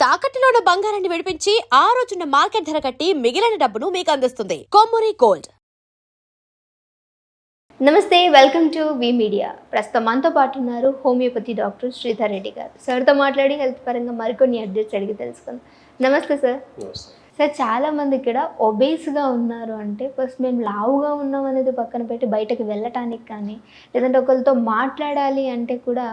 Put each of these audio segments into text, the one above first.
తాకట్టులో ఉన్న బంగారాన్ని విడిపించి ఆ రోజున్న మార్కెట్ ధర కట్టి మిగిలిన డబ్బును మీకు అందిస్తుంది కొమ్మూరి గోల్డ్. నమస్తే, వెల్కమ్ టు వి మీడియా. ప్రస్తుతం మనతో పాటు ఉన్నారు హోమియోపతి డాక్టర్ శ్రీధర్ రెడ్డి గారు. సార్తో మాట్లాడి హెల్త్ పరంగా మరికొన్ని అప్డేట్స్ అడిగి తెలుసుకుందాం. నమస్తే సార్. సార్, చాలామంది ఇక్కడ ఒబేస్గా ఉన్నారు అంటే ఫస్ట్ మేము లావుగా ఉన్నాం అనేది పక్కన పెట్టి బయటకు వెళ్ళటానికి కానీ లేదంటే ఒకరితో మాట్లాడాలి అంటే కూడా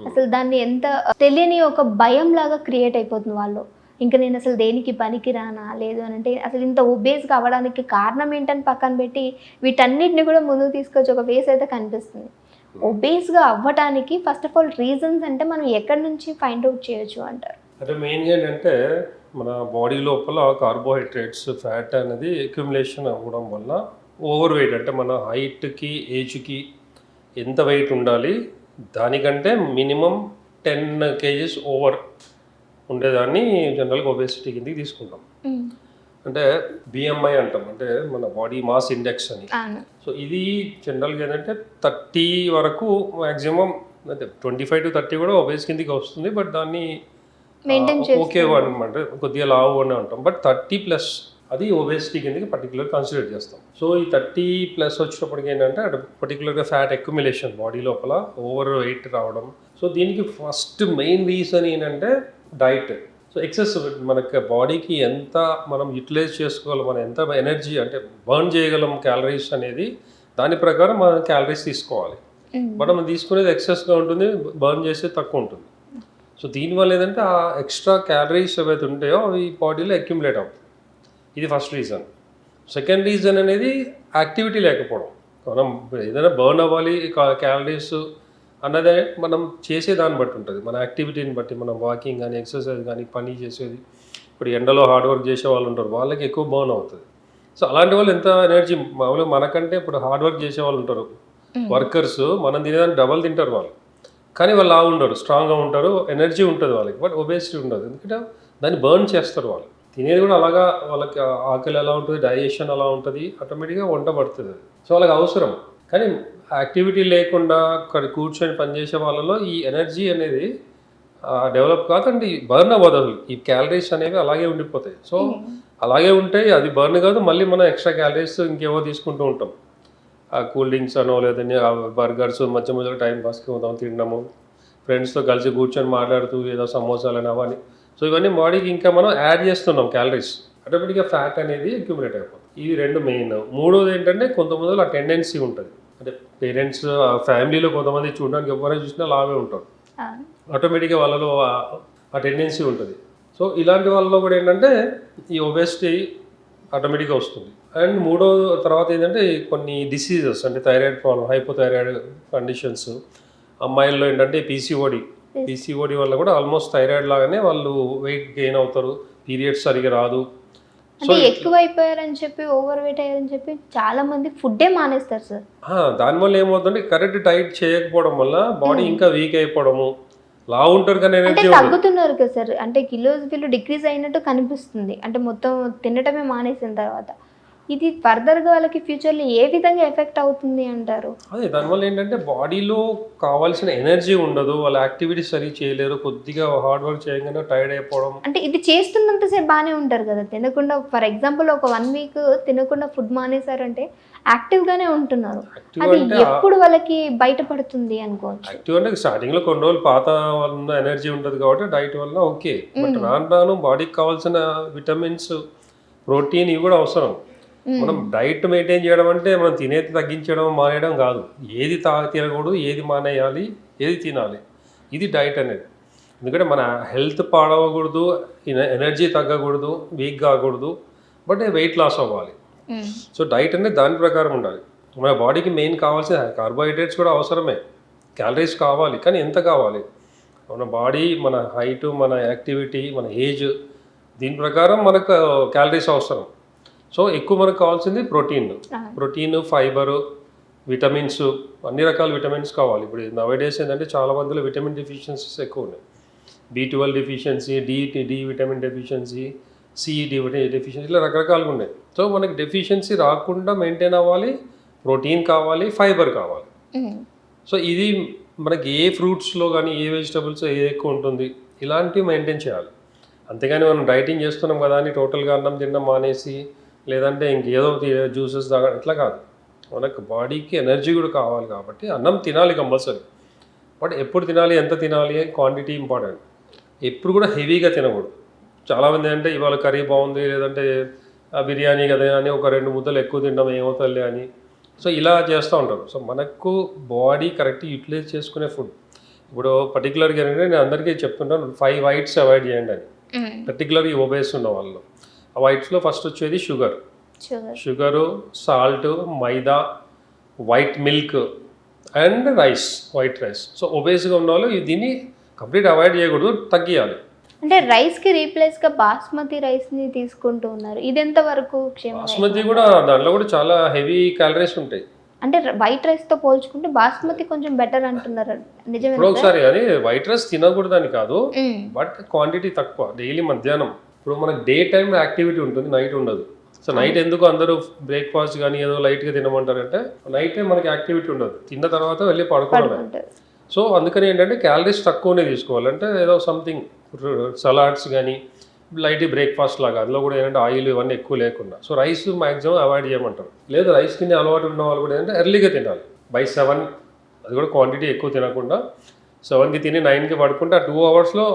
అసలు దాన్ని ఎంత తెలియని ఒక భయం లాగా క్రియేట్ అయిపోతుంది వాళ్ళు. ఇంకా నేను అసలు దేనికి పనికి రానా లేదు అని అంటే అసలు ఇంత ఒబేస్గా అవ్వడానికి కారణం ఏంటని పక్కన పెట్టి వీటన్నిటిని కూడా ముందుకు తీసుకొచ్చి ఒక ఫేస్ అయితే కనిపిస్తుంది. ఒబేస్గా అవ్వటానికి ఫస్ట్ ఆఫ్ ఆల్ రీజన్స్ అంటే మనం ఎక్కడి నుంచి ఫైండ్ అవుట్ చేయొచ్చు అంటారు? అంటే మెయిన్గా ఏంటంటే మన బాడీ లోపల కార్బోహైడ్రేట్స్ ఫ్యాట్ అనేది అక్యుములేషన్ అవ్వడం వల్ల ఓవర్ వెయిట్, అంటే మన హైట్కి ఏజ్కి ఎంత వెయిట్ ఉండాలి దానికంటే మినిమం 10 kgs ఓవర్ ఉండేదాన్ని జనరల్గా ఒబేసిటీ కిందకి తీసుకుంటాం. అంటే బిఎంఐ అంటాం, అంటే మన బాడీ మాస్ ఇండెక్స్ అని. సో ఇది జనరల్గా ఏంటంటే 30 వరకు మ్యాక్సిమం, అంటే 25 to 30 కూడా ఒబేస్ కిందకి వస్తుంది. బట్ దాన్ని ఓకే అనమాట, కొద్దిగా లావు అని అంటాం. బట్ 30+ అది ఒబేసిటీ కిందకి పర్టికులర్ కన్సిడర్ చేస్తాం. సో ఈ 30+ వచ్చినప్పటికి ఏంటంటే అటు పర్టికులర్గా ఫ్యాట్ అక్యుములేషన్ బాడీ లోపల ఓవర్ వెయిట్ రావడం. సో దీనికి ఫస్ట్ మెయిన్ రీజన్ ఏంటంటే డైట్. సో ఎక్సెస్, మనకి బాడీకి ఎంత మనం యూటిలైజ్ చేసుకోగలం, మనం ఎంత ఎనర్జీ అంటే బర్న్ చేయగలం క్యాలరీస్ అనేది దాని ప్రకారం మనం క్యాలరీస్ తీసుకోవాలి. మనం తీసుకునేది ఎక్సెస్గా ఉంటుంది, బర్న్ చేసేది తక్కువ ఉంటుంది. సో దీనివల్ల ఏంటంటే ఆ ఎక్స్ట్రా క్యాలరీస్ ఏవైతే ఉంటాయో అవి బాడీలో అక్యుములేట్ అవుతాయి. ఇది ఫస్ట్ రీజన్. సెకండ్ రీజన్ అనేది యాక్టివిటీ లేకపోవడం. మనం ఏదైనా బర్న్ అవ్వాలి క్యాలరీస్ అన్నదే మనం చేసే దాన్ని బట్టి ఉంటుంది, మన యాక్టివిటీని బట్టి. మనం వాకింగ్ కానీ ఎక్సర్సైజ్ కానీ పని చేసేది, ఇప్పుడు ఎండలో హార్డ్ వర్క్ చేసే వాళ్ళు ఉంటారు, వాళ్ళకి ఎక్కువ బర్న్ అవుతుంది. సో అలాంటి వాళ్ళు ఎంత ఎనర్జీ, మామూలుగా మనకంటే ఇప్పుడు హార్డ్ వర్క్ చేసే వాళ్ళు ఉంటారు వర్కర్స్, మనం తినేదాన్ని డబల్ తింటారు వాళ్ళు, కానీ వాళ్ళు లావు ఉండరు, స్ట్రాంగ్గా ఉంటారు, ఎనర్జీ ఉంటుంది వాళ్ళకి. బట్ ఒబేసిటీ ఉండదు, ఎందుకంటే దాన్ని బర్న్ చేస్తారు వాళ్ళు. తినేది కూడా అలాగా, వాళ్ళకి ఆకలి ఎలా ఉంటుంది, డైజెషన్ అలా ఉంటుంది, ఆటోమేటిక్గా వంట పడుతుంది. సో వాళ్ళకి అవసరం. కానీ యాక్టివిటీ లేకుండా అక్కడ కూర్చొని పనిచేసే వాళ్ళలో ఈ ఎనర్జీ అనేది డెవలప్ కాదండి, బర్న్ అవ్వదు. ఈ క్యాలరీస్ అనేవి అలాగే ఉండిపోతాయి. సో అలాగే ఉంటాయి, అది బర్న్ కాదు, మళ్ళీ మనం ఎక్స్ట్రా క్యాలరీస్ ఇంకేవో తీసుకుంటూ ఉంటాం. ఆ కూల్ డ్రింక్స్ అనో లేదంటే బర్గర్స్ మధ్య మధ్యలో టైం పాస్కి పోతాం తినడము, ఫ్రెండ్స్తో కలిసి కూర్చొని మాట్లాడుతూ ఏదో సమోసాలని అవన్నీ. సో ఇవన్నీ బాడీకి ఇంకా మనం యాడ్ చేస్తున్నాం క్యాలరీస్, ఆటోమేటిక్గా ఫ్యాట్ అనేది అక్యుములేట్ అయిపోతుంది. ఇవి రెండు మెయిన్. మూడోది ఏంటంటే కొంతమందిలో ఆ టెండెన్సీ ఉంటుంది, అంటే పేరెంట్స్ ఫ్యామిలీలో కొంతమంది చూడడానికి ఎవరైనా చూసినా లావే ఉంటారు, ఆటోమేటిక్గా వాళ్ళలో ఆ టెండెన్సీ ఉంటుంది. సో ఇలాంటి వాళ్ళలో కూడా ఏంటంటే ఈ ఒబేసిటీ ఆటోమేటిక్గా వస్తుంది. అండ్ మూడో తర్వాత ఏంటంటే కొన్ని డిసీజెస్, అంటే థైరాయిడ్ ప్రాబ్లం, హైపోథైరాయిడ్ కండిషన్స్. అమ్మాయిల్లో ఏంటంటే పీసీఓడి వల్ల కూడా ఆల్మోస్ట్ థైరాయిడ్ లాగానే వాళ్ళు వెయిట్ గెయిన్ అవుతారు, పీరియడ్స్ సరిగా రాదు. సో ఎక్కువ అయిపోయారని చెప్పి, ఓవర్ వెయిట్ అయ్యారని చెప్పి చాలా మంది ఫుడ్డే మానేస్తారు సార్. దానివల్ల ఏమవుతుందంటే కరెక్ట్ డైట్ చేయకపోవడం వల్ల బాడీ ఇంకా వీక్ అయిపోవడము, లావు ఉంటారు కానీ ఎనర్జీ తగ్గుతున్నారు కదా సార్, అంటే కిలోస్ వీళ్ళు డిక్రీజ్ అయినట్టు కనిపిస్తుంది, అంటే మొత్తం తినటమే మానేసిన తర్వాత. ఇది ఫర్దర్గా వాళ్ళకి ఫ్యూచర్లో ఏ విధంగా ఎఫెక్ట్ అవుతుంది అంటారు? అదే దానివల్ల ఏంటంటే బాడీలో కావాల్సిన ఎనర్జీ ఉండదు, వాళ్ళ యాక్టివిటీస్ సరి చేయలేరు, కొద్దిగా హార్డ్ వర్క్ చేయగానే టైర్డ్ అయిపోవడం. అంటే ఇది చేస్తున్నంతసేపు బాగానే ఉంటారు కదా, తినకుండా ఫర్ ఎగ్జాంపుల్ ఒక 1 week తినకుండా ఫుడ్ మానేశారంటే యాక్టివ్గానే ఉంటున్నారు. అది ఎప్పుడు వాళ్ళకి బయటపడుతుంది అనుకోవచ్చు? యాక్టివ్ అంటే స్టార్టింగ్లో కొన్ని రోజులు పాత వల్ల ఎనర్జీ ఉంటుంది కాబట్టి డైట్ వల్ల ఓకే. బట్ రాను బాడీకి కావాల్సిన విటమిన్స్, ప్రోటీన్ ఇవి కూడా అవసరం. మనం డైట్ మెయింటైన్ చేయడం అంటే మనం తినేది తగ్గించడం మానేయడం కాదు, ఏది తినకూడదు, ఏది మానేయాలి, ఏది తినాలి, ఇది డైట్ అనేది. ఎందుకంటే మన హెల్త్ పాడవకూడదు, ఎనర్జీ తగ్గకూడదు, వీక్ కాకూడదు, బట్ వెయిట్ లాస్ అవ్వాలి. సో డైట్ అనేది దాని ప్రకారం ఉండాలి. మన బాడీకి మెయిన్ కావాల్సిన కార్బోహైడ్రేట్స్ కూడా అవసరమే, క్యాలరీస్ కావాలి, కానీ ఎంత కావాలి, మన బాడీ, మన హైట్, మన యాక్టివిటీ, మన ఏజ్, దీని ప్రకారం మనకు క్యాలరీస్ అవసరం. సో ఎక్కువ మనకు కావాల్సింది ప్రోటీన్, ఫైబరు, విటమిన్స్, అన్ని రకాల విటమిన్స్ కావాలి. ఇప్పుడు నవేడేస్ ఏంటంటే చాలా మందిలో విటమిన్ డెఫిషియన్సీస్ ఎక్కువ ఉన్నాయి. B12 deficiency, D vitamin deficiency, C deficiency, ఇలా రకరకాలుగా ఉన్నాయి. సో మనకి డెఫిషియన్సీ రాకుండా మెయింటైన్ అవ్వాలి, ప్రోటీన్ కావాలి, ఫైబర్ కావాలి. సో ఇది మనకి ఏ ఫ్రూట్స్లో కానీ ఏ వెజిటబుల్స్ ఏ ఎక్కువ ఉంటుంది, ఇలాంటివి మెయింటైన్ చేయాలి. అంతేగాని మనం డైటింగ్ చేస్తున్నాం కదా అని టోటల్గా అన్నం తినడం మానేసి లేదంటే ఇంకేదో జ్యూసెస్ తాగడం ఇట్లా కాదు. మనకు బాడీకి ఎనర్జీ కూడా కావాలి కాబట్టి అన్నం తినాలి కంపల్సరీ. బట్ ఎప్పుడు తినాలి, ఎంత తినాలి, క్వాంటిటీ ఇంపార్టెంట్. ఎప్పుడు కూడా హెవీగా తినకూడదు. చాలామంది అంటే ఇవాళ కర్రీ బాగుంది లేదంటే బిర్యానీ కదా అని ఒక 2 ముద్దలు ఎక్కువ తినడం ఏమవుతుంది అని, సో ఇలా చేస్తూ ఉంటారు. సో మనకు బాడీ కరెక్ట్ యూటిలైజ్ చేసుకునే ఫుడ్ ఇప్పుడు పర్టికులర్గా ఏంటంటే నేను అందరికీ చెప్తుంటాను 5 వైట్స్ అవాయిడ్ చేయండి అని. పర్టికులర్గా ఒబేస్ ఉన్న వాళ్ళు ఆ వైట్స్లో ఫస్ట్ వచ్చేది sugar, salt, maida, white milk and rice, white rice. So ఒబేస్గా ఉన్న వాళ్ళు దీన్ని కంప్లీట్ అవాయిడ్ చేయకూడదు, తగ్గియాలి. అంటే రైస్కి రీప్లేస్గా బాస్మతి రైస్ని తీసుకుంటూ ఉన్నారు, ఇది ఎంతవరకు క్షేమం? బాస్మతి కూడా దాంట్లో కూడా చాలా హెవీ క్యాలరీస్ ఉంటాయి. అంటే వైట్ రైస్తో పోల్చుకుంటే బాస్మతి కొంచెం బెటర్ అంటున్నారు, నిజమే? ఇప్పుడు ఒకసారి కానీ వైట్ రైస్ తినకూడదని కాదు, బట్ క్వాంటిటీ తక్కువ. డైలీ మధ్యాహ్నం ఇప్పుడు మనకు డే టైం యాక్టివిటీ ఉంటుంది, నైట్ ఉండదు. సో నైట్ ఎందుకు అందరూ బ్రేక్ఫాస్ట్ కానీ ఏదో లైట్గా తినమంటారంటే నైట్ టైం మనకి యాక్టివిటీ ఉండదు, తిన్న తర్వాత వెళ్ళి పడుకోవడం. సో అందుకని ఏంటంటే క్యాలరీస్ తక్కువనే తీసుకోవాలంటే ఏదో సంథింగ్ సలాడ్స్ కానీ లైట్ బ్రేక్ఫాస్ట్ లాగా, అందులో కూడా ఏంటంటే ఆయిల్ ఇవన్నీ ఎక్కువ లేకుండా. సో రైస్ మ్యాక్సిమం అవాయిడ్ చేయమంటారు. లేదు రైస్ తినే అలవాటు ఉన్న వాళ్ళు కూడా ఏంటంటే ఎర్లీగా తినాలి, బై 7, అది కూడా క్వాంటిటీ ఎక్కువ తినకుండా 7కి తిని 9కి పడుకుంటే ఆ 2 అవర్స్లో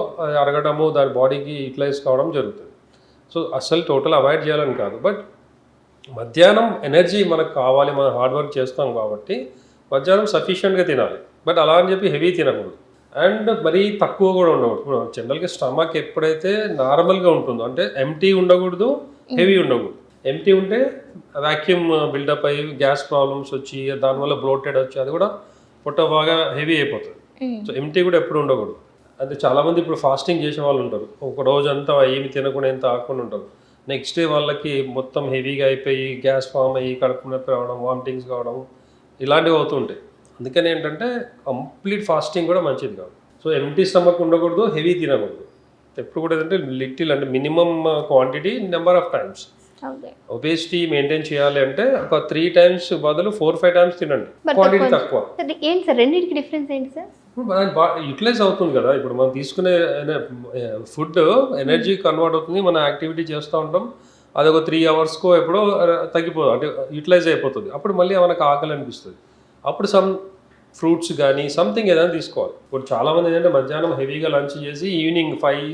అరగడము దాని బాడీకి యూటిలైజ్ కావడం జరుగుతుంది. సో అస్సలు టోటల్ అవాయిడ్ చేయాలని కాదు, బట్ మధ్యాహ్నం ఎనర్జీ మనకు కావాలి, మనం హార్డ్ వర్క్ చేస్తాం కాబట్టి మధ్యాహ్నం సఫిషియెంట్గా తినాలి. బట్ అలా అని చెప్పి హెవీ తినకూడదు అండ్ మరీ తక్కువ కూడా ఉండకూడదు. ఇప్పుడు జనరల్గా స్టమక్ ఎప్పుడైతే నార్మల్గా ఉంటుందో అంటే ఎంటీ ఉండకూడదు, హెవీ ఉండకూడదు. ఎంటీ ఉంటే వ్యాక్యూమ్ బిల్డప్ అయ్యి గ్యాస్ ప్రాబ్లమ్స్ వచ్చి దానివల్ల బ్లోటెడ్ వచ్చి అది కూడా పొట్ట బాగా హెవీ అయిపోతుంది. సో ఎంటీ కూడా ఎప్పుడు ఉండకూడదు. అంటే చాలామంది ఇప్పుడు ఫాస్టింగ్ చేసే వాళ్ళు ఉంటారు, ఒక రోజు అంతా ఏమి తినకుండా ఎంత ఆకుండా ఉంటారు. నెక్స్ట్ డే వాళ్ళకి మొత్తం హెవీగా అయిపోయి గ్యాస్ ఫామ్ అయ్యి కడుపు నొప్పి రావడం, వామిటింగ్స్ కావడం ఇలాంటివి అవుతుంటాయి. అందుకని ఏంటంటే కంప్లీట్ ఫాస్టింగ్ కూడా మంచిది కాదు. సో ఎంటీ స్టమక్ ఉండకూడదు, హెవీ తినకూడదు. ఎప్పుడు కూడా ఏంటంటే లిటిల్ అంటే minimum quantity, number of times. Obesity maintain చేయాలి అంటే ఒక 3 times బదులు 4-5 times తినండి, క్వాంటిటీ తక్కువ. ఏంటి సార్ రెండింటికి డిఫరెన్స్ ఏంటి సార్? యూటిలైజ్ అవుతుంది కదా, ఇప్పుడు మనం తీసుకునే ఫుడ్ ఎనర్జీ కన్వర్ట్ అవుతుంది, మన యాక్టివిటీ చేస్తూ ఉంటాం, అది ఒక 3 hours ఎప్పుడో తగ్గిపోతుంది, అంటే యూటిలైజ్ అయిపోతుంది. అప్పుడు మళ్ళీ మనకు ఆకలి అనిపిస్తుంది, అప్పుడు సమ్ ఫ్రూట్స్ కానీ సంథింగ్ ఏదైనా తీసుకోవాలి. ఇప్పుడు చాలామంది ఏంటంటే మధ్యాహ్నం హెవీగా లంచ్ చేసి ఈవినింగ్ 5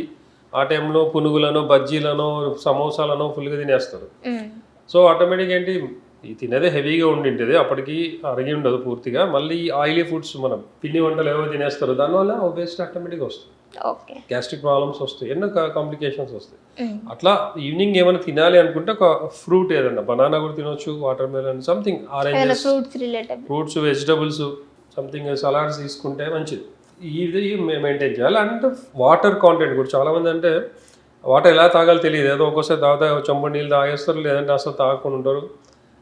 ఆ టైంలో పునుగులను, బజ్జీలను, సమోసాలను ఫుల్గా తినేస్తారు. సో ఆటోమేటిక్గా ఏంటి తినేదే హెవీగా ఉండింటుంది, అప్పటికి అరిగి ఉండదు పూర్తిగా. మళ్ళీ ఆయిలీ ఫుడ్స్ మనం పిండి వంటలు ఏవో తినేస్తారు, దానివల్ల ఒబేసిటీ ఆటోమేటిక్గా వస్తుంది, గ్యాస్ట్రిక్ ప్రాబ్లమ్స్ వస్తాయి, ఎన్నో కాంప్లికేషన్స్ వస్తాయి. అట్లా ఈవినింగ్ ఏమైనా తినాలి అనుకుంటే ఒక ఫ్రూట్ ఏదన్నా, బనానా కూడా తినొచ్చు, water melon, something oranges, fruits, vegetables, something salads తీసుకుంటే మంచిది. ఇది మెయింటైన్ చేయాలి. అండ్ వాటర్ కాంటెంట్ కూడా చాలామంది అంటే వాటర్ ఎలా తాగాలో తెలియదు, ఏదో ఒక్కోసారి తాగుతా చెంబు నీళ్ళు తాగేస్తారు, లేదంటే అసలు తాగకుండా ఉంటారు.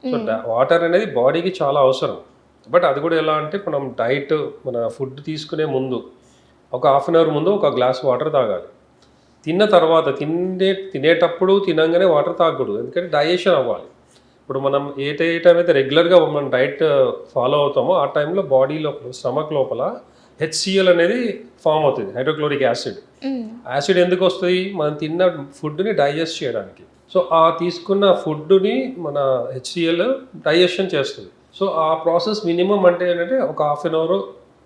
సో వాటర్ అనేది బాడీకి చాలా అవసరం. బట్ అది కూడా ఎలా అంటే మనం డైట్, మన ఫుడ్ తీసుకునే ముందు ఒక 1/2 hour ముందు ఒక గ్లాస్ వాటర్ తాగాలి. తిన్న తర్వాత తినేటప్పుడు తినంగానే వాటర్ తాగకూడదు, ఎందుకంటే డైజెషన్ అవ్వాలి. ఇప్పుడు మనం ఏ టైం అయితే రెగ్యులర్గా మనం డైట్ ఫాలో అవుతామో ఆ టైంలో బాడీ లోపల, స్టమక్ లోపల HCl అనేది ఫామ్ అవుతుంది, హైడ్రోక్లోరిక్ యాసిడ్. యాసిడ్ ఎందుకు వస్తుంది? మనం తిన్న ఫుడ్ని డైజెస్ట్ చేయడానికి. సో ఆ తీసుకున్న ఫుడ్ని మన HCl డైజెషన్ చేస్తుంది. సో ఆ ప్రాసెస్ మినిమం అంటే ఏంటంటే ఒక 1/2 hour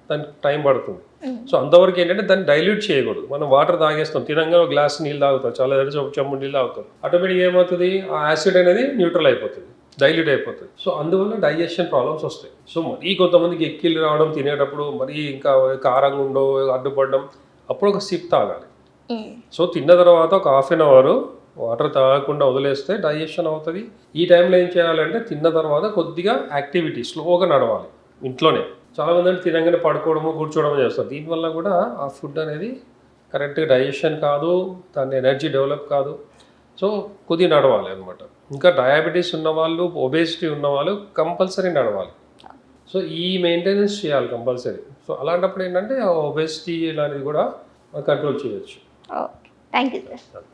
దానికి టైం పడుతుంది. సో అంతవరకు ఏంటంటే దాన్ని డైల్యూట్ చేయకూడదు. మనం వాటర్ తాగేస్తాం, తినంగా ఒక గ్లాస్ నీళ్ళు తాగుతాం, చాలా దగ్గర ఒక చెంబు నీళ్ళు తాగుతాం, ఆటోమేటిక్గా ఏమవుతుంది, ఆ యాసిడ్ అనేది న్యూట్రల్ అయిపోతుంది, డైల్యూట్ అయిపోతుంది. సో అందువల్ల డైజెషన్ ప్రాబ్లమ్స్ వస్తాయి. సో మరీ కొంతమందికి ఎక్కిళ్ళు రావడం తినేటప్పుడు, మరీ ఇంకా కారంగా ఉండో అడ్డుపడడం, అప్పుడు ఒక సిప్ తాగాలి. సో తిన్న తర్వాత ఒక 1/2 hour వాటర్ తాగకుండా వదిలేస్తే డైజెషన్ అవుతుంది. ఈ టైంలో ఏం చేయాలంటే తిన్న తర్వాత కొద్దిగా యాక్టివిటీ స్లోగా నడవాలి ఇంట్లోనే. చాలామంది అంటే తినగానే పడుకోవడము, కూర్చోవడము చేస్తారు, దీనివల్ల కూడా ఆ ఫుడ్ అనేది కరెక్ట్గా డైజెషన్ కాదు, దాని ఎనర్జీ డెవలప్ కాదు. సో కొద్దిగా నడవాలి అనమాట. ఇంకా డయాబెటీస్ ఉన్నవాళ్ళు, ఒబేసిటీ ఉన్నవాళ్ళు కంపల్సరీ నడవాలి. సో ఈ మెయింటెనెన్స్ చేయాలి కంపల్సరీ. సో అలాంటప్పుడు ఏంటంటే ఒబేసిటీ ఇలాంటిది కూడా కంట్రోల్ చేయొచ్చు. Thank you sir.